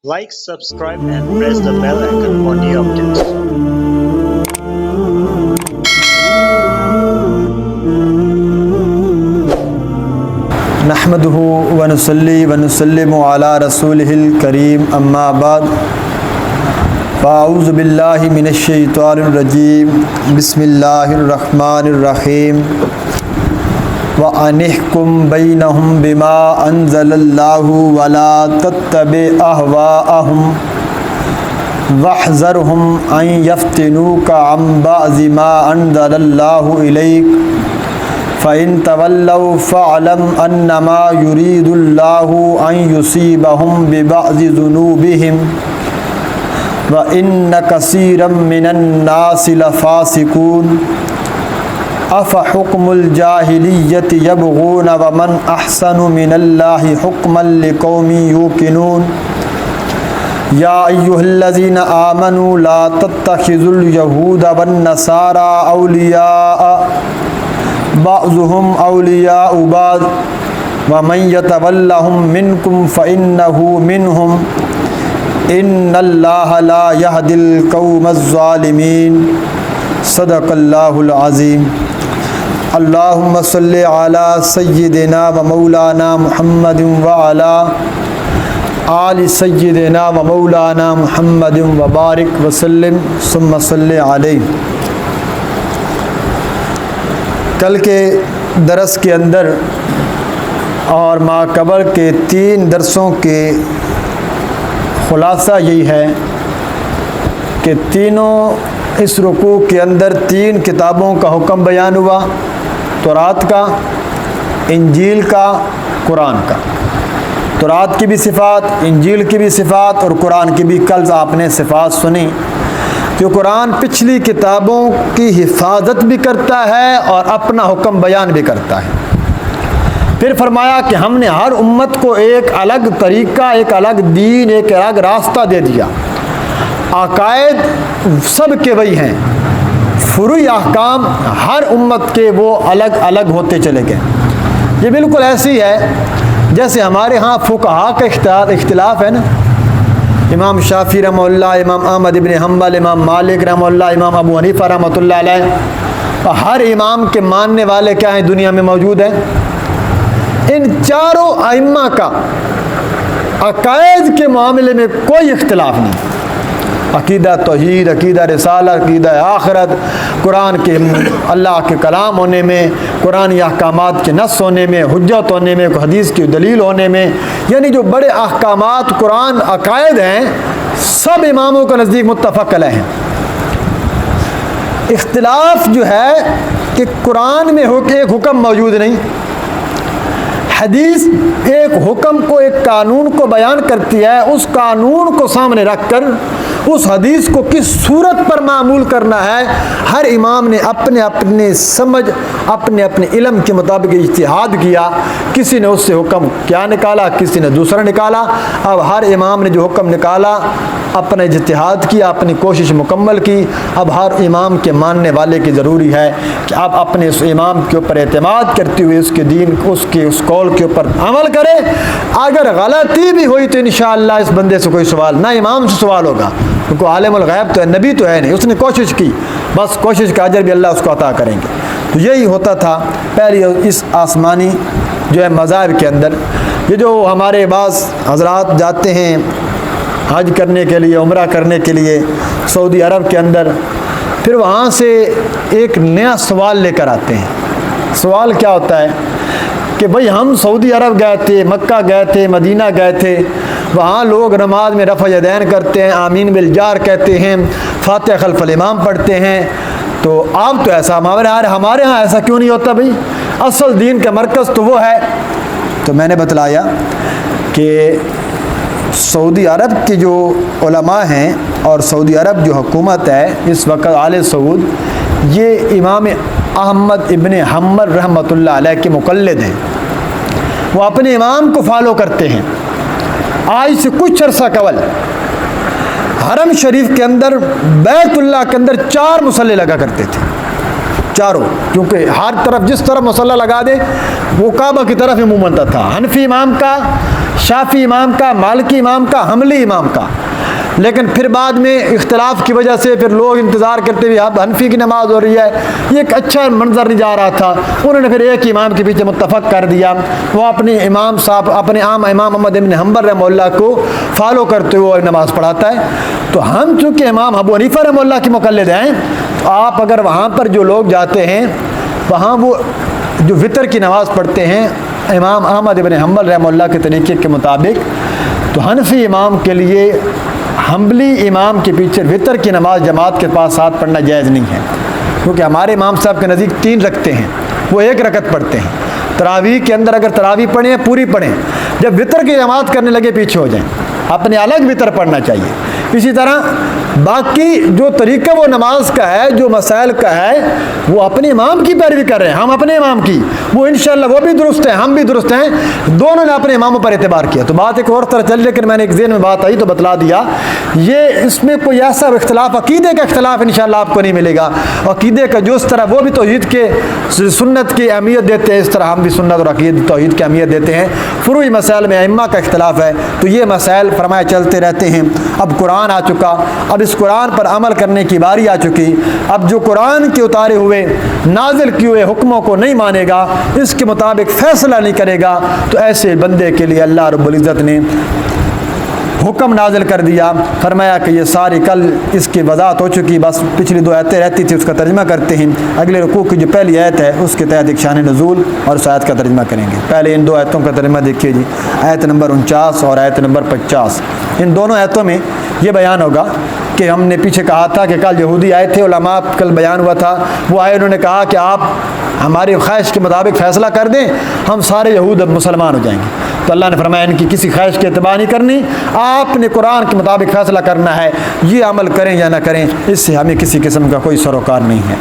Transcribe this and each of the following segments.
Like, subscribe and press the bell icon for new updates. नहमदुहु व नुसल्ली व नुसल्लिमु अला रसूलिहिल करीम अम्मा बाद फ़ाऊज़ु बिल्लाहि मिनश शैतानिर रजीम बिस्मिल्लाहिर रहमानिर रहीम व अनिहकुम बैनहुम बिमा अंज़लल्लाहु वला तत्तबि अहवाअहुम वहज़रहुम अन यफ्तिनूका अन बअज़ि मा अंज़लल्लाहु इलैक फ़इन तवल्लव फ़अलम अन्नमा युरीदुल्लाहु अन युसीबहुम बिबअज़ि ज़ुनूबिहिम व इन्न कसीरम मिनन नासि लफ़ासिकून अफ़हुक्मुल जाहिलिय्यति यबग़ून व मन अहसनु मिनल्लाहि हुक्मन लिक़ौमिन युक़िनून या अय्युहल्लज़ीना आमनू ला तत्तखिज़ुल यहूदा वन नसारा औलिया बाज़ुहुम औलियाउ बाज़ व मन यतवल्लहुम मिनकुम फ़इन्नहु मिनहुम इन्नल्लाहा ला यहदिल क़ौमज़ ज़ालिमीन सदक़ल्लाहुल अज़ीम। अल्लाहुम्मा सल्लि अला सय्यिदिना व मौलाना मुहम्मदिन व अला आलि सय्यिदिना व मौलाना मुहम्मदिन व बारिक व सल्लिम सुम्मा सल्लि अलैहि। कल के दरस के अंदर और माक़बल के 3 दरसों के ख़ुलासा यही है कि तीनों इस रुकू के अंदर 3 किताबों का हुक्म बयान हुआ, तौरात का, इंजील का, कुरान का। तौरात की भी सिफ़ात, इंजील की भी सिफ़ात और कुरान की भी कल आपने सिफ़ात सुनी। जो कुरान पिछली किताबों की हिफाजत भी करता है और अपना हुक्म बयान भी करता है। फिर फरमाया कि हमने हर उम्मत को एक अलग तरीक़ा, एक अलग दीन, एक अलग रास्ता दे दिया। अकायद सब के वही हैं, फुरुई अहकाम हर उम्मत के वो अलग अलग होते चले गए। ये बिल्कुल ऐसी है जैसे हमारे यहाँ फुक़हा का इख्तिलाफ है ना। इमाम शाफ़ी रहमतुल्लाह, इमाम अहमद इब्न हम्बल, इमाम मालिक रहमतुल्लाह, इमाम अबू हनीफ़ा रहमतुल्लाह अलैह, हर इमाम के मानने वाले क्या हैं दुनिया में मौजूद हैं। इन चारों अइम्मा का अकायद के मामले में कोई इख्तिलाफ नहीं। अकीदा तौहीद, अकीदा रिसालत, अकीदा आखिरत, कुरान के अल्लाह के कलाम होने में, कुरानी अहकामात के नस होने में, हुज्जत होने में, हदीस की दलील होने में, यानी जो बड़े अहकामात कुरान अकायद हैं सब इमामों के नज़दीक मुत्तफ़क़ अलैह हैं। इख्तिलाफ जो है कि कुरान में एक हुक्म मौजूद नहीं, हदीस एक हुक्म को, एक कानून को बयान करती है। उस कानून को सामने रखकर उस हदीस को किस सूरत पर मामूल करना है, हर इमाम ने अपने अपने समझ, अपने अपने इल्म के मुताबिक इज्तिहाद किया। किसी ने उससे हुक्म क्या निकाला, किसी ने दूसरा निकाला। अब हर इमाम ने जो हुक्म निकाला अपना इज्तिहाद किया, अपनी कोशिश मुकम्मल की। अब हर इमाम के मानने वाले की ज़रूरी है कि आप अपने उस इमाम के ऊपर एतमाद करते हुए उसके दीन, उसके उस कौल के ऊपर अमल करें। अगर गलती भी हुई तो इंशाअल्लाह इस बंदे से कोई सवाल ना इमाम से सवाल होगा, क्योंकि आलिमुल गैब तो है, नबी तो है नहीं। उसने कोशिश की, बस कोशिश का अजर भी अल्लाह उसको अता करेंगे। तो यही होता था पहले इस आसमानी जो है मज़ाहिब के अंदर। ये जो हमारे बाज़ हज़रात जाते हैं हज करने के लिए, उम्रा करने के लिए सऊदी अरब के अंदर, फिर वहाँ से एक नया सवाल लेकर आते हैं। सवाल क्या होता है कि भाई हम सऊदी अरब गए थे, मक्का गए थे, मदीना गए थे, वहाँ लोग नमाज में रफ़ा यदैन करते हैं, आमीन बिल जार कहते हैं, फातिहा खल्फल इमाम पढ़ते हैं। तो आप तो ऐसा हमारे यहाँ ऐसा क्यों नहीं होता भाई? असल दीन का मरकज़ तो वो है। तो मैंने बतलाया कि सऊदी अरब के जो उलमा हैं और सऊदी अरब जो हुकूमत है इस वक्त आले सऊद, ये इमाम अहमद इब्न हम्बल रहमतुल्लाह अलैह के मुक़ल्लिद हैं। वो अपने इमाम को फॉलो करते हैं। आज से कुछ अरसा कबल हरम शरीफ के अंदर, बैतुल्लाह के अंदर 4 मुसल्ले लगा करते थे। चारों, क्योंकि हर तरफ जिस तरफ मसल्ला लगा दे वो काबा की तरफ ही मुंह बनता था। हनफी इमाम का, शाफी इमाम का, मालिकी इमाम का, हम्बली इमाम का। लेकिन फिर बाद में इख्तिलाफ की वजह से फिर लोग इंतज़ार करते हुए अब हनफी की नमाज़ हो रही है, ये एक अच्छा मंजर नहीं जा रहा था। उन्होंने फिर एक इमाम के पीछे मुत्तफ़क़ कर दिया। वो अपने इमाम साहब, अपने आम इमाम अहमद इब्न हंबल रहमतुल्लाह को फॉलो करते हुए नमाज़ पढ़ाता है। तो हम चूँकि इमाम अबू हनीफा रहमतुल्लाह के मुक़ल्लिद हैं, तो आप अगर वहाँ पर जो लोग जाते हैं वहाँ वो जो वितर की नमाज़ पढ़ते हैं इमाम अहमद इब्न हंबल रहमतुल्लाह के तरीक़े के मुताबिक, तो हनफी इमाम के लिए हम्बली इमाम के पीछे वितर की नमाज जमात के पास साथ पढ़ना जायज़ नहीं है, क्योंकि हमारे इमाम साहब के नज़दीक 3 रखते हैं, वो 1 रकत पढ़ते हैं। तरावी के अंदर अगर तरावी पढ़ें पूरी पढ़ें, जब वितर की जमात करने लगे पीछे हो जाएं, अपने अलग वितर पढ़ना चाहिए। इसी तरह बाकी जो तरीका वो नमाज का है, जो मसाइल का है, वो अपने इमाम की पैरवी कर रहे हैं, हम अपने इमाम की, वो इंशाअल्लाह वो भी दुरुस्त है, हम भी दुरुस्त हैं, दोनों ने अपने इमामों पर एतबार किया। तो बात एक और तरह चल, लेकिन मैंने एक ज़हन में बात आई तो बतला दिया। ये इसमें कोई ऐसा इख्तलाफ, अकीदे का इख्तलाफ इंशाअल्लाह आपको नहीं मिलेगा। अकीदे का जो इस तरह वो भी तौहीद के सुन्नत की अहमियत देते हैं, इस तरह हम भी सुन्नत और अकीद तौहीद की अहमियत देते हैं। फुरूई मसाइल में अइम्मा का इख्तलाफ है, तो ये मसाइल फरमाए चलते रहते हैं। अब कुरान आ चुका, अब इस कुरान पर अमल करने की बारी आ चुकी। अब जो कुरान के उतारे हुए नाजिल किए हुए हुक्मों को नहीं मानेगा, इसके मुताबिक फ़ैसला नहीं करेगा, तो ऐसे बंदे के लिए अल्लाह रब्बुल इज़्ज़त ने हुक्म नाजिल कर दिया। फरमाया कि ये सारी कल इसकी वज़ाहत हो चुकी, बस पिछली 2 आयतें रहती थी, उसका तर्जमा करते हैं। अगले रुकू की जो पहली आयत है उसके तहत एक शान नज़ूल और उस आयत का तर्जमा करेंगे। पहले इन 2 आयतों का तर्जमा देखिए जी, आयत नंबर 49 और आयत नंबर 50। इन दोनों आयतों में ये बयान होगा कि हमने पीछे कहा था कि कल यहूदी आए थे, उलमा कल बयान हुआ था, वो आए, उन्होंने कहा कि आप हमारी ख्वाहिश के मुताबिक फ़ैसला कर दें, हम सारे यहूद अब मुसलमान हो जाएंगे। तो अल्लाह ने फरमाया इनकी किसी ख्वाहिश की इत्तबा नहीं करनी, आपने कुरान के मुताबिक फ़ैसला करना है, ये अमल करें या ना करें, इससे हमें किसी किस्म का कोई सरोकार नहीं है।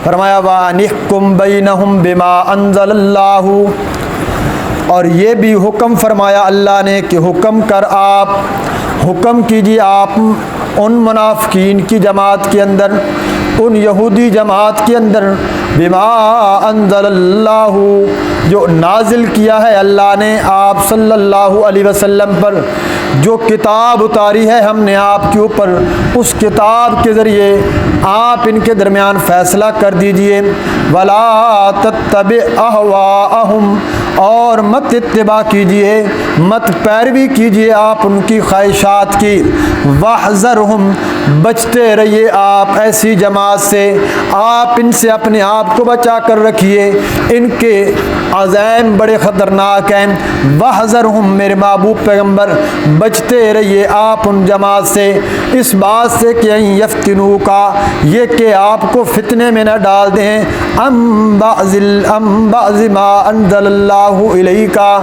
फरमाया वानिहकुम बैनहुम बिमा अंज़लल्लाहु, और ये भी हुक्म फरमाया अल्लाह ने कि हुक्म कीजिए आप उन मुनाफिकीन की जमात के अंदर, उन यहूदी जमात के अंदर, बिमा अंज़लल्लाहु, जो नाजिल किया है अल्लाह ने आप सल्लल्लाहु अलैहि वसल्लम पर, जो किताब उतारी है हमने आपके ऊपर, उस किताब के ज़रिए आप इनके दरमियान फ़ैसला कर दीजिए। वला तत्तबि अहवाअहुम, और मत इत्तिबा कीजिए, मत पैरवी कीजिए आप उनकी ख्वाहिशात की। वहज़रहुम, बचते रहिए आप ऐसी जमात से, आप इनसे अपने आप को बचा कर रखिए, इनके अज़ैम बड़े ख़तरनाक हैं। वहज़रहुम, मेरे महबूब पैगम्बर, बचते रहिए आप उन जमात से, इस बात से कि यफ्तिनू का, ये कि आपको फितने में न डाल दें, अम बाज़ि मा अंज़लल्लाहु इलैका,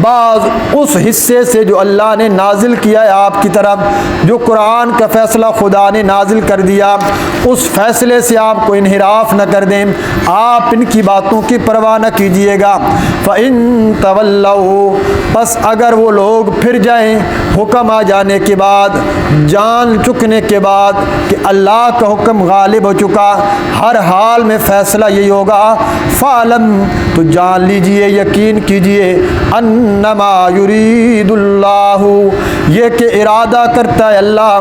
बाज़ उस हिस्से से जो अल्लाह ने नाजिल किया है आपकी तरफ, जो कुरान का फ़ैसला खुदा ने नाजिल कर दिया, उस फ़ैसले से आपको इन्हिराफ न कर दें, आप इनकी बातों की परवाह न कीजिएगा। फ़इन तवल्लऊ, बस अगर वो लोग फिर जाएं हुक्म आ जाने के बाद, जान चुकने के बाद कि अल्लाह का हुक्म गालिब हो चुका, हर हाल में फ़ैसला यही होगा, फ़ालम, तो जान लीजिए, यकीन कीजिए, अन्नमा युरीदुल्लाहु, ये कि इरादा करता है अल्लाह,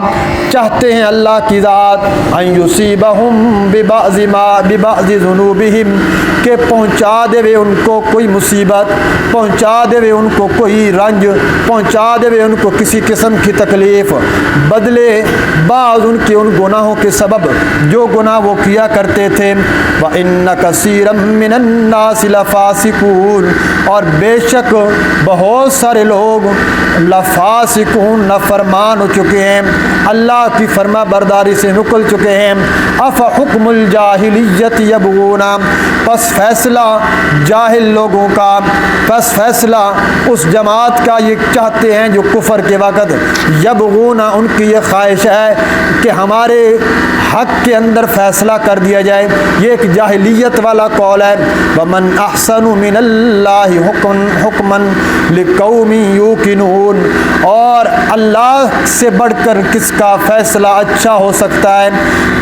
चाहते हैं अल्लाह की ज़ात, अन युसीबहुम बिबाज़ि ज़ुनूबिहिम, के पहुँचा देवे उनको कोई मुसीबत, पहुँचा देवे उनको कोई रंज, पहुँचा देवे उनको किसी किस्म की तकलीफ़, बदले बाज़ उनके उन गुनाहों के सबब जो गुनाह वो किया करते थे। व इन्न कसीरम मिनन्नासि लफ़ासिकून, और बेशक बहुत सारे लोग लफ़ासिकून, नफ़रमान हो चुके हैं, अल्लाह की फरमा बरदारी से निकल चुके हैं। अफ़ हुक्मुल जाहिलियत यबगूना, बस फ़ैसला जाहिल लोगों का, बस फ़ैसला उस जमात का ये चाहते हैं जो कुफ़र के वक़्त, यबगूना, उनकी ये ख्वाहिश है कि हमारे हक़ के अंदर फ़ैसला कर दिया जाए, ये एक जाहिलियत वाला कौल है। वमन अहसनु मिनल्लाहि हुक्मन लिक़ौमिन यूक़िनून, और अल्लाह से बढ़कर किसका फ़ैसला अच्छा हो सकता है,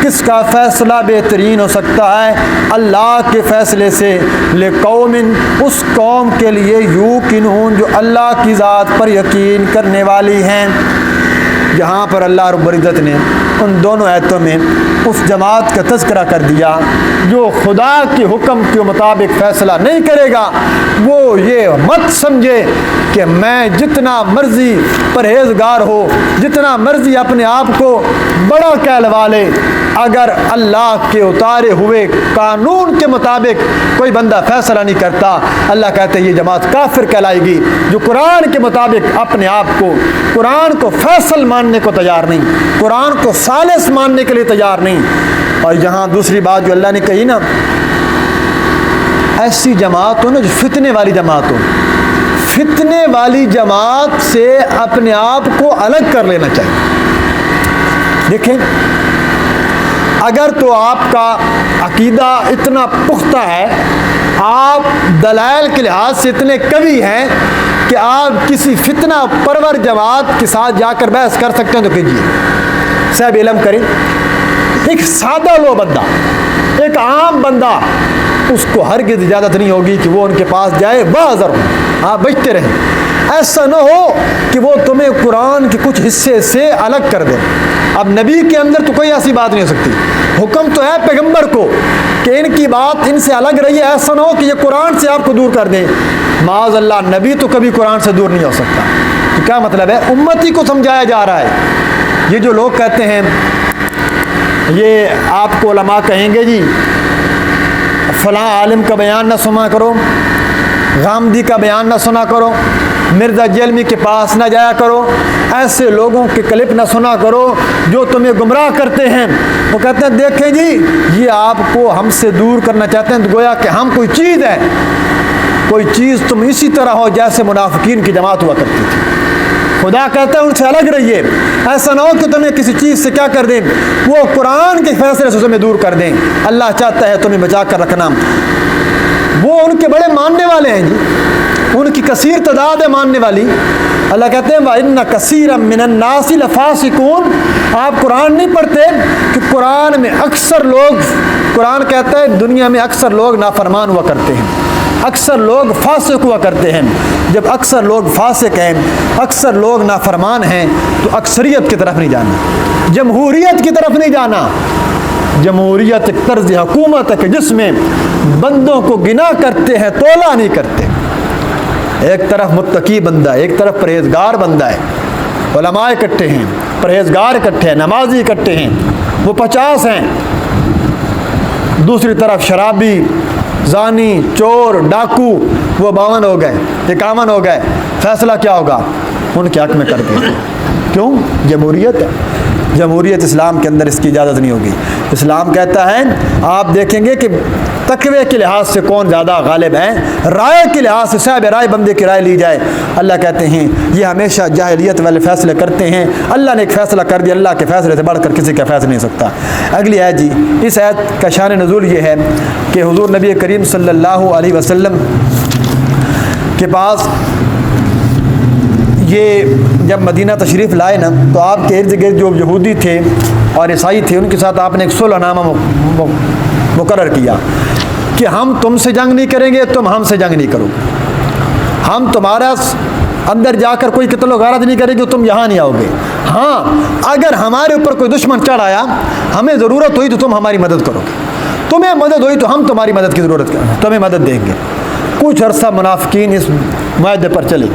किसका फ़ैसला बेहतरीन हो सकता है। अल्लाह के फ़ैसले से ले कौमिन, उस कौम के लिए यूकिनून जो अल्लाह की ज़ात पर यकीन करने वाली हैं। यहाँ पर अल्लाह रब्बुल इज़्ज़त ने उन दोनों आयतों में उस जमात का तज़किरा कर दिया जो खुदा के हुक्म के मुताबिक फ़ैसला नहीं करेगा। वो ये मत समझे कि मैं जितना मर्ज़ी परहेज़गार हो, जितना मर्ज़ी अपने आप को बड़ा कहलवा ले, अगर अल्लाह के उतारे हुए कानून के मुताबिक कोई बंदा फ़ैसला नहीं करता, अल्लाह कहते हैं ये जमात काफिर कहलाएगी जो कुरान के मुताबिक अपने आप को, कुरान को फ़ैसल मानने को तैयार नहीं, कुरान को सालिस मानने के लिए तैयार नहीं। और यहाँ दूसरी बात जो अल्लाह ने कही ना, ऐसी जमात हो ना जो फितने वाली जमात हो, फितने वाली जमात से अपने आप को अलग कर लेना चाहिए। देखें, अगर तो आपका अकीदा इतना पुख्ता है, आप दलाइल के लिहाज से इतने कवि हैं कि आप किसी फितना परवर जमात के साथ जाकर बहस कर सकते हैं तो कीजिए, सब इल्म करें। एक सादा लो बंदा, एक आम बंदा, उसको हरगिज़ इजाज़त नहीं होगी कि वो उनके पास जाए, बाज़र हो, आप बचते रहें। ऐसा न हो कि वो तुम्हें कुरान के कुछ हिस्से से अलग कर दे। अब नबी के अंदर तो कोई ऐसी बात नहीं हो सकती, हुक्म तो है पैगंबर को कि इनकी बात इनसे अलग रही है। ऐसा न हो कि ये कुरान से आपको दूर कर दें। माज़अल्लाह, नबी तो कभी कुरान से दूर नहीं हो सकता। तो क्या मतलब है, उम्मती को समझाया जा रहा है। ये जो लोग कहते हैं, ये आपको उलमा कहेंगे जी फ़लाँ आलिम का बयान ना सुना करो, गामदी का बयान ना सुना करो, मिर्ज़ा जलमी के पास ना जाया करो, ऐसे लोगों के क्लिप ना सुना करो जो तुम्हें गुमराह करते हैं। वो कहते हैं देखें जी, ये आपको हमसे दूर करना चाहते हैं, तो गोया कि हम कोई चीज़ है, कोई चीज़ तुम इसी तरह हो जैसे मुनाफिकीन की जमात हुआ करती थी। खुदा कहता है उनसे अलग रहिए। ऐसा ना हो कि तुम्हें किसी चीज़ से क्या कर दें, वो कुरान के फैसले से तुम्हें दूर कर दें। अल्लाह चाहता है तुम्हें बचा कर रखना। वो उनके बड़े मानने वाले हैं जी, उनकी कसीर तादाद है मानने वाली। अल्लाह कहते हैं वइन्ना कसीरम मिनन नासि लफासिकून। आप कुरान नहीं पढ़ते कि कुरान में अक्सर लोग, कुरान कहता है दुनिया में अक्सर लोग नाफरमान हुआ करते हैं, अक्सर लोग फासिक हुआ करते हैं। जब अक्सर लोग फासिक हैं, अक्सर लोग नाफरमान हैं, तो अक्सरियत की तरफ नहीं जाना, जमहूरियत की तरफ नहीं जाना। जमहूरियत एक तर्ज हुकूमत है कि जिसमें बंदों को गिना करते हैं, तोला नहीं करते। एक तरफ मुत्तकी बंदा है, एक तरफ परहेजगार बंदा है, उलमा इकट्ठे हैं, परहेजगार इकट्ठे हैं, नमाजी इकट्ठे हैं, वो 50 हैं। दूसरी तरफ शराबी, जानी, चोर, डाकू, वो 52 हो गए, 51 हो गए। फैसला क्या होगा, उनके हक में कर दिया। क्यों? जमहूरियत है। जमहूरियत इस्लाम के अंदर इसकी इजाज़त नहीं होगी। इस्लाम कहता है, आप देखेंगे कि तकवे के लिहाज से कौन ज़्यादा गालिब है, राय के लिहाज से साहब राय बंदे की राय ली जाए। अल्लाह कहते हैं ये हमेशा जाहिलियत वाले फैसले करते हैं। अल्लाह ने एक फ़ैसला कर दिया, अल्लाह के फ़ैसले से बढ़कर किसी का फैसला नहीं सकता। अगली आयत जी, इस आयत का शान नुज़ूल ये है कि हुज़ूर नबी करीम सल्लल्लाहु अलैहि वसल्लम के पास ये जब मदीना तशरीफ़ लाए ना, तो आपके इर्द गिर्द जो यहूदी थे और ईसाई थे, उनके साथ आपने एक सुलहनामा मुकर्रर किया कि हम तुमसे जंग नहीं करेंगे, तुम हमसे जंग नहीं करो, हम तुम्हारा अंदर जाकर कोई कत्ल व गारत नहीं करेंगे, तुम यहाँ नहीं आओगे। हाँ, अगर हमारे ऊपर कोई दुश्मन चढ़ आया, हमें ज़रूरत हुई तो तुम हमारी मदद करोगे, तुम्हें मदद हुई तो हम तुम्हारी मदद की ज़रूरत करें, तुम्हें मदद देंगे। कुछ अरसा मुनाफिकीन इस मुआहदे पर चले,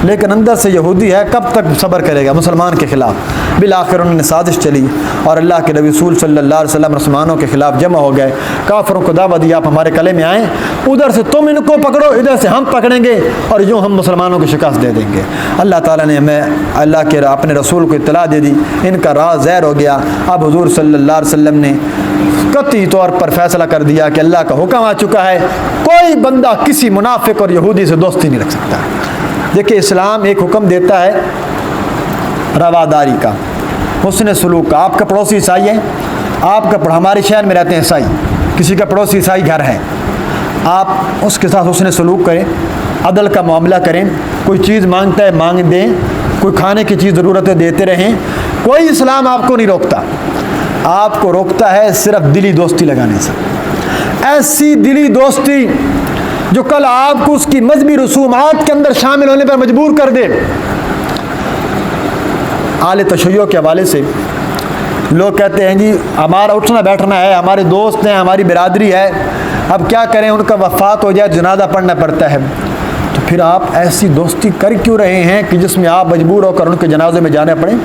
लेकिन अंदर से यहूदी है, कब तक सब्र करेगा मुसलमान के ख़िलाफ़। बिल आखिर उन्होंने साजिश चली और अल्लाह के नबी रसूल सल्लल्लाहु अलैहि वसल्लम मुसलमानों के ख़िलाफ़ जमा हो गए। काफिरों को दावा दिया, आप हमारे कले में आएँ, उधर से तुम इनको पकड़ो, इधर से हम पकड़ेंगे और यूँ हम मुसलमानों को शिकस्त दे देंगे। अल्लाह ताला ने हमें अल्लाह के अपने रसूल को इत्तला दे दी, इनका राज ज़ाहिर हो गया। अब हुज़ूर सल्लल्लाहु अलैहि वसल्लम ने कतई तौर पर फैसला कर दिया कि अल्लाह का हुक्म आ चुका है, कोई बंदा किसी मुनाफिक और यहूदी से दोस्ती नहीं रख सकता। देखिए, इस्लाम एक हुक्म देता है रवादारी का, हुस्न सलूक का। आपका पड़ोसी ईसाई है, आपका हमारे शहर में रहते हैं ईसाई, किसी का पड़ोसी ईसाई घर है, आप उसके साथ हुस्न सलूक करें, अदल का मामला करें, कोई चीज़ मांगता है मांग दें, कोई खाने की चीज़ ज़रूरत है देते रहें। कोई इस्लाम आपको नहीं रोकता, आपको रोकता है सिर्फ दिली दोस्ती लगाने से। ऐसी दिली दोस्ती जो कल आपको उसकी मजहबी रसूमात के अंदर शामिल होने पर मजबूर कर दे। आले तशय्यो के हवाले से लोग कहते हैं जी हमारा उठना बैठना है, हमारे दोस्त हैं, हमारी बिरादरी है, अब क्या करें, उनका वफ़ात हो जाए जनाजा पढ़ना पड़ता है। तो फिर आप ऐसी दोस्ती कर क्यों रहे हैं कि जिसमें आप मजबूर होकर उनके जनाजे में जाना पड़े?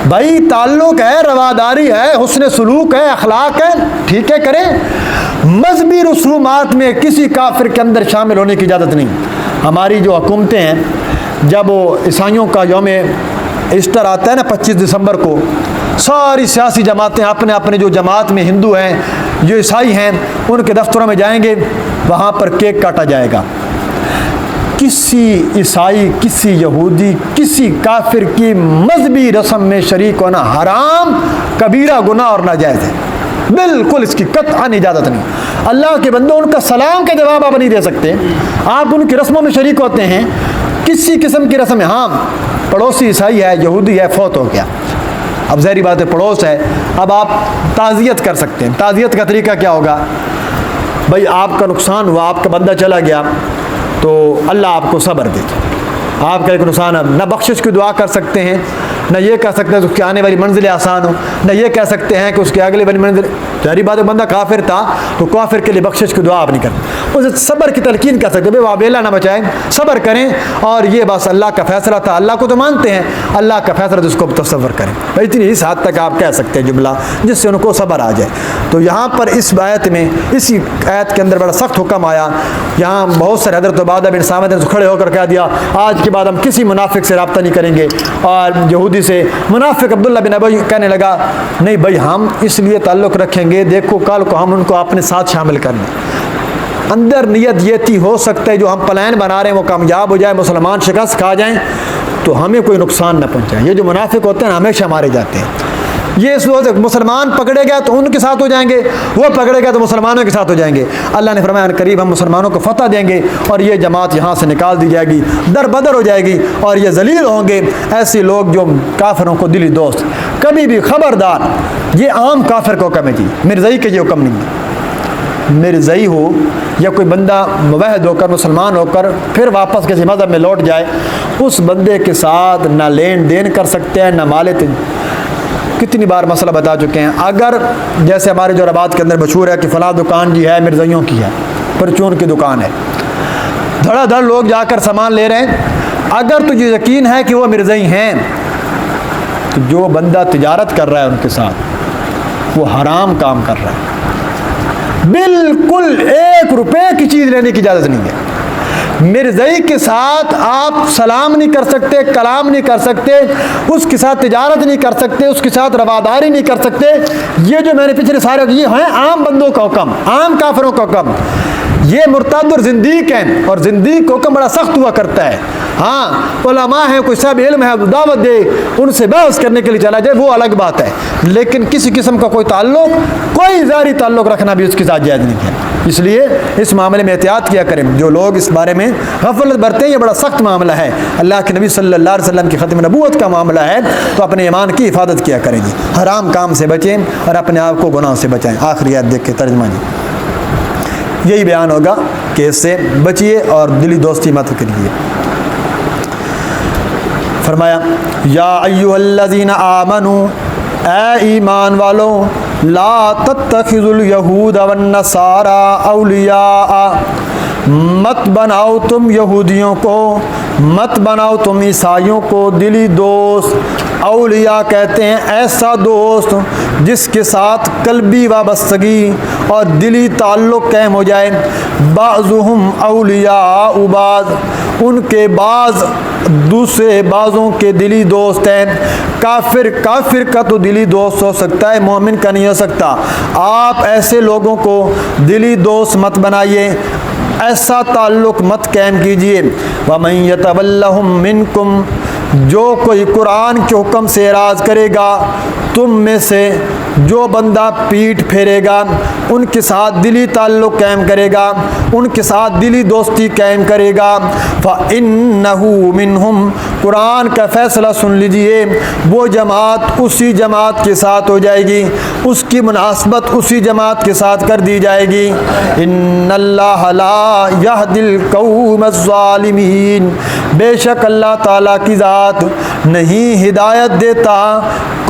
भाई ताल्लुक है, रवादारी है, हुस्न सलूक है, अखलाक है, ठीक है करें। मजहबी रसूमात में किसी काफिर के अंदर शामिल होने की इजाज़त नहीं। हमारी जो हुकूमतें हैं, जब वो ईसाइयों का यौम ईस्टर आता है ना 25 दिसंबर को, सारी सियासी जमातें अपने अपने जो जमात में हिंदू हैं, जो ईसाई हैं, उनके दफ्तरों में जाएंगे, वहाँ पर केक काटा जाएगा। किसी ईसाई, किसी यहूदी, किसी काफिर की मजहबी रस्म में शरीक होना हराम, कबीरा गुनाह और नाजायज़ है। बिल्कुल इसकी कतअन इजाज़त नहीं। अल्लाह के बंदों, उनका सलाम का जवाब आप नहीं दे सकते, आप उनकी रस्मों में शरीक होते हैं। किसी किस्म की रस्म, हाँ पड़ोसी ईसाई है, यहूदी है, फौत हो गया, अब ज़ाहिर बात है पड़ोस है, अब आप ताज़ियत कर सकते हैं। ताज़ियत का तरीका क्या होगा? भाई आपका नुकसान हुआ, आपका बंदा चला गया, तो अल्लाह आपको सब्र दे। आपका एक नुकसान, अब न बख्शिश की दुआ कर सकते हैं, न ये कह सकते हैं कि उसकी आने वाली मंजिलें आसान हो, न ये कह सकते हैं कि उसकी अगली वाली मंजिल। ज़ाहिर बात है बंदा काफिर था, तो काफिर के लिए बख्शिश की दुआ आप नहीं करते, उसे सब्र की तलकीन कर सकते। भाई वह बेला ना बचाएं, सब्र करें, और ये बस अल्लाह का फैसला था। अल्लाह को तो मानते हैं, अल्लाह का फैसला जिसको तसव्वुर करें। भाई इतनी इस हद तक आप कह सकते हैं जुमला जिससे उनको सब्र आ जाए। तो यहाँ पर इस आयत में, इसी आयत के अंदर बड़ा सख्त हुक्म आया। यहाँ बहुत सारे हज़रत उबादा बिन सामित ने खड़े होकर कह दिया आज के बाद हम किसी मुनाफिक से रब्ता नहीं करेंगे। और यहूदी से मुनाफिक अब्दुल्ला बिन अबई कहने लगा नहीं भाई हम इसलिए ताल्लुक़ रखेंगे, देखो कल को हम उनको अपने साथ शामिल कर लें। अंदर नियत ये थी, हो सकता है जो हम प्लान बना रहे हैं वो कामयाब हो जाए, मुसलमान शिकस्त खा जाएं तो हमें कोई नुकसान न पहुंचाए। ये जो मुनाफिक होते हैं हमेशा मारे जाते हैं। ये सोच मुसलमान पकड़े गए तो उनके साथ हो जाएंगे, वो पकड़े गए तो मुसलमानों के साथ हो जाएंगे। अल्लाह ने फरमाया करीब हम मुसलमानों को फतह देंगे और ये जमात यहाँ से निकाल दी जाएगी, दर बदर हो जाएगी और ये जलील होंगे ऐसे लोग जो काफिरों को दिली दोस्त। कभी भी खबरदार, ये आम काफिर को हुक्म है जी, मिर्ज़ई के ये हुक्म नहीं है। मिर्ज़ई हो या कोई बंदा मुवहद होकर मुसलमान होकर फिर वापस किसी मज़हब में लौट जाए, उस बंदे के साथ ना लेन देन कर सकते हैं ना माले। कितनी बार मसला बता चुके हैं। अगर जैसे हमारे जो रबात के अंदर मशहूर है कि फ़लाँ दुकान जी है मिर्ज़इयों की है, परचून की दुकान है, धड़ाधड़ लोग जाकर सामान ले रहे हैं, अगर तुझे यकीन है कि वो मिर्ज़ई हैं तो जो बंदा तिजारत कर रहा है उनके साथ वो हराम काम कर रहा है। बिल्कुल 1 रुपये की चीज़ लेने की इजाज़त नहीं है। मिर्ज़ई के साथ आप सलाम नहीं कर सकते, कलाम नहीं कर सकते, उसके साथ तिजारत नहीं कर सकते, उसके साथ रवादारी नहीं कर सकते। ये जो मैंने पिछले सारे ये हैं आम बंदों का हुक्म, आम काफिरों का हुक्म। ये मुर्ताद और जिंदीक हैं और जिंदीक हुक्म बड़ा सख्त हुआ करता है। हाँ उलमा है, कोई सब इल्म है, दावत दे, उनसे बहस करने के लिए चला जाए वो अलग बात है, लेकिन किसी किस्म का कोई ताल्लुक, कोई ज़ारी ताल्लुक रखना भी उसके साथ जायज़ नहीं है। इसलिए इस मामले में एहतियात किया करें। जो लोग इस बारे में गफलत बरते हैं, ये बड़ा सख्त मामला है। अल्लाह के नबी सल्लल्लाहु अलैहि वसल्लम की ख़त्म नबूवत का मामला है, तो अपने ईमान की हिफाजत किया करें जी। हराम काम से बचें और अपने आप को गुनाह से बचाएं। आखिरी आयत देख के तर्जुमा जी यही बयान होगा कि इससे बचिए और दिली दोस्ती मत करिए। फरमाया या अय्युहल्लज़ीना आमनू, ए ईमान वालों, ला तत्तखिज़ुल यहूद वन नसारा औलिया, मत बनाओ तुम यहूदियों को, मत बनाओ तुम ईसाइयों को दिली दोस्त। औलिया कहते हैं ऐसा दोस्त जिसके साथ कल्बी वाबस्तगी और दिली ताल्लुक़ कायम हो जाए। बाज़ुहुम औलिया उबाद, उनके बाज़ दूसरे बाज़ों के दिली दोस्त हैं। काफिर का तो दिली दोस्त हो सकता है, मोमिन का नहीं हो सकता। आप ऐसे लोगों को दिली दोस्त मत बनाइए, ऐसा ताल्लुक़ मत कायम कीजिए। वमन यतवल्लहुम मिनकुम, जो कोई कुरान के हुक्म से एराज़ करेगा तुम में से जो बंदा पीठ फेरेगा, उनके साथ दिली ताल्लुक़ कायम करेगा, उनके साथ दिली दोस्ती कायम करेगा, फ़इन्नहु मिनहुम, कुरान का फ़ैसला सुन लीजिए, वो जमात उसी जमात के साथ हो जाएगी, उसकी मुनासबत उसी जमात के साथ कर दी जाएगी। इन्नल्लाह ला यहदिल कौमज़्ज़ालिमीन, बेशक अल्लाह ताला की ज़ात नहीं हिदायत देता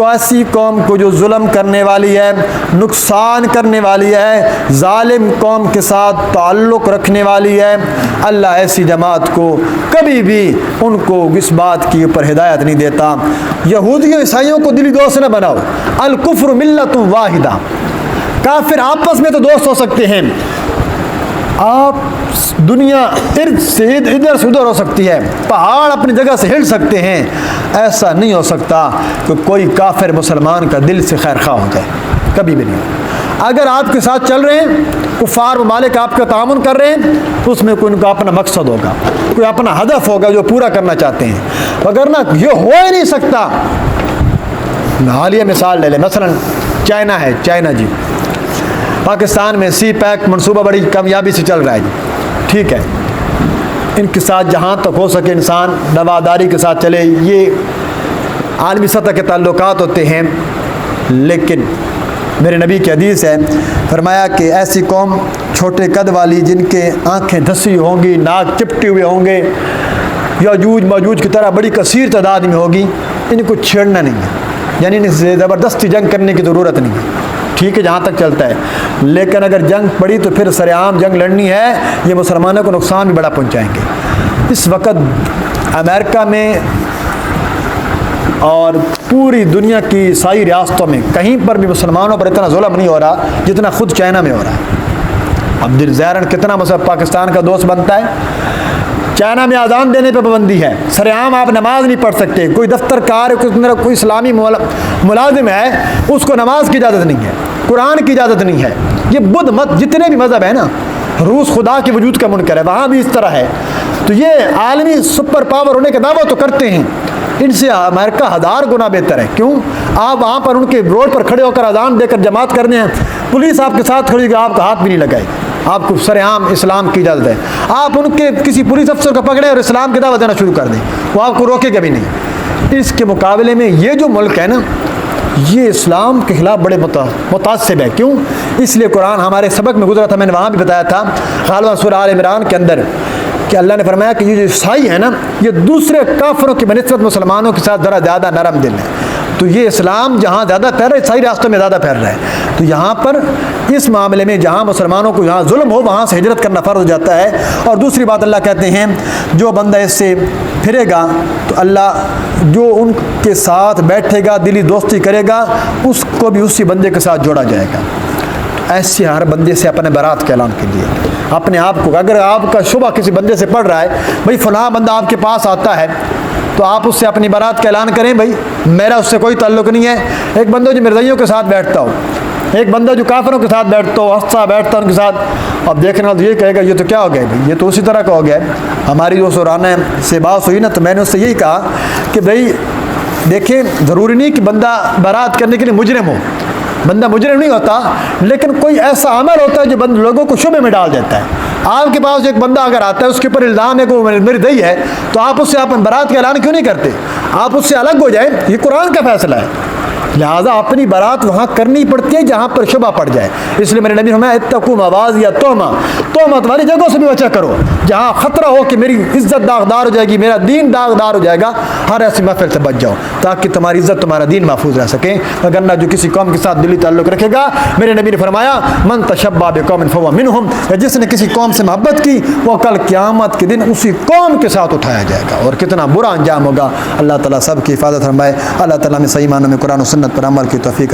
ऐसी कौम को जो जुल्म करने वाली है, नुकसान करने वाली है, जालिम कौम के साथ ताल्लुक़ रखने वाली है। अल्लाह ऐसी जमात को कभी भी उनको इस बात की ऊपर हिदायत नहीं देता। यहूदियों ईसाइयों को दिली दोस्त न बनाओ, अल कुफ्र मिल्लतुन वाहिदा, काफिर आपस में तो दोस्त हो सकते हैं, आप दुनिया इर्द से इधर से उधर हो सकती है, पहाड़ अपनी जगह से हिल सकते हैं, ऐसा नहीं हो सकता कि कोई काफिर मुसलमान का दिल से खैर खा हो जाए, कभी भी नहीं। अगर आपके साथ चल रहे हैं, कुफार ममालिक आपका तामुन कर रहे हैं, तो उसमें कोई उनका अपना मकसद होगा, कोई अपना हदफ होगा जो पूरा करना चाहते हैं। अगर ना ये हो ही नहीं सकता, हालिया मिसाल ले लें, मसलन चाइना है, चाइना जी, पाकिस्तान में सी पैक मनसूबा बड़ी कामयाबी से चल रहा है जी, ठीक है, इनके साथ जहाँ तक हो सके इंसान रवादारी के साथ चले, ये आलमी सतह के ताल्लुकात होते हैं। लेकिन मेरे नबी की हदीस है, फरमाया कि ऐसी कौम छोटे कद वाली जिनके आंखें धसी होंगी, नाक चिपटे हुए होंगे, याजूज माजूज की तरह बड़ी कसीर तादाद में होगी, इनको छेड़ना नहीं है, यानी इनसे ज़बरदस्ती जंग करने की ज़रूरत नहीं है, ठीक है, जहाँ तक चलता है। लेकिन अगर जंग पड़ी तो फिर सरेआम जंग लड़नी है, ये मुसलमानों को नुकसान भी बड़ा पहुँचाएंगे। इस वक्त अमेरिका में और पूरी दुनिया की ईसाई रियासतों में कहीं पर भी मुसलमानों पर इतना जुल्म नहीं हो रहा जितना खुद चाइना में हो रहा है। अब दिल ज़ाहिरन कितना मतलब पाकिस्तान का दोस्त बनता है। चाइना में आज़ान देने पर पाबंदी है, सरेआम आप नमाज नहीं पढ़ सकते, कोई दफ्तर कार कोई इस्लामी मुलाजिम है उसको नमाज की इजाज़त नहीं है, कुरान की इजाज़त नहीं है। ये बुद्ध मत जितने भी मज़हब है ना, रूस खुदा के वजूद का मुनकर है, वहाँ भी इस तरह है। तो ये आलमी सुपर पावर होने के दावा तो करते हैं, इनसे अमेरिका 1000 गुना बेहतर है। क्यों? आप वहाँ पर उनके रोड पर खड़े होकर अजान देकर जमात करने हैं, पुलिस आपके साथ खड़ी होगी, आपका हाथ भी नहीं लगाएगी, आपको सरेआम इस्लाम की इजाज़त है। आप उनके किसी पुलिस अफसर को पकड़े और इस्लाम की दावत देना शुरू कर दें, वो आपको रोकेगा भी नहीं। इसके मुकाबले में ये जो मुल्क है ना, ये इस्लाम के खिलाफ बड़े मुतासिब है। क्यों? इसलिए कुरान हमारे सबक में गुजरा था, मैंने वहाँ भी बताया था, ग़ालिबन सूरह आल इमरान के अंदर, कि अल्लाह ने फरमाया कि ये जो ईसाई है ना, ये दूसरे काफिरों की बनिस्बत मुसलमानों के साथ ज़रा ज़्यादा नरम दिल है। तो ये इस्लाम जहाँ ज़्यादा फैल रहा है, ईसाई रास्तों में ज़्यादा फैल रहा है। तो यहाँ पर इस मामले में जहाँ मुसलमानों को जहाँ जुल्म हो, वहाँ से हिजरत करना फ़र्ज हो जाता है। और दूसरी बात अल्लाह कहते हैं, जो बंदा इससे फिरेगा तो अल्लाह जो उनके साथ बैठेगा, दिली दोस्ती करेगा, उसको भी उसी बंदे के साथ जोड़ा जाएगा। ऐसे हर बंदे से अपने बारात के ऐलान कीजिए, अपने आप को। अगर आपका शुबा किसी बंदे से पड़ रहा है, भाई फलां बंदा आपके पास आता है, तो आप उससे अपनी बारात का ऐलान करें, भाई मेरा उससे कोई ताल्लुक़ नहीं है। एक बंदा जो मिर्ज़ाइयों के साथ बैठता हो, एक बंदा जो काफिरों के साथ बैठता हो, हंसता बैठता उनके साथ, अब देखना तो ये कहेगा ये तो क्या हो गया भाई, ये तो उसी तरह का हो गया है। हमारी जो सुराना से बात हुई ना, तो मैंने उससे यही कहा कि भाई देखें, ज़रूरी नहीं कि बंदा बारात करने के लिए मुजरिम हो, बंदा मुजरिम नहीं होता, लेकिन कोई ऐसा अमल होता है जो लोगों को शुबे में डाल देता है। आपके पास एक बंदा अगर आता है, उसके ऊपर इल्ज़ाम है कि वो निर्दयी है, तो आप उससे अपन बारात का ऐलान क्यों नहीं करते? आप उससे अलग हो जाए, ये कुरान का फैसला है। लिहाजा अपनी बारात वहाँ करनी पड़ती है जहाँ पर शुबा पड़ जाए। इसलिए मेरे नबी ने इत्तकू मवाज़ या तोहमत वाली जगहों से भी बचा करो, जहाँ ख़तरा हो कि मेरी इज़्ज़त दागदार हो जाएगी, मेरा दीन दागदार हो जाएगा। हर ऐसी महफिल से बच जाओ ताकि तुम्हारी इज़्ज़त, तुम्हारा दीन महफूज रह सके। वरना जो किसी कौम के साथ दिली ताल्लुक़ रखेगा, मेरे नबी ने फरमाया, मन तशब्बा बिक़ौमिन फहुवा मिनहुम, जिसने किसी कौम से मोहब्बत की, वो कल क़यामत के दिन उसी कौम के साथ उठाया जाएगा। और कितना बुरा अंजाम होगा। अल्लाह ताला सब की हिफाजत फरमाए। अल्लाह ताला में सही मानों में कुरान और सुन्नत पर अमल की तौफीक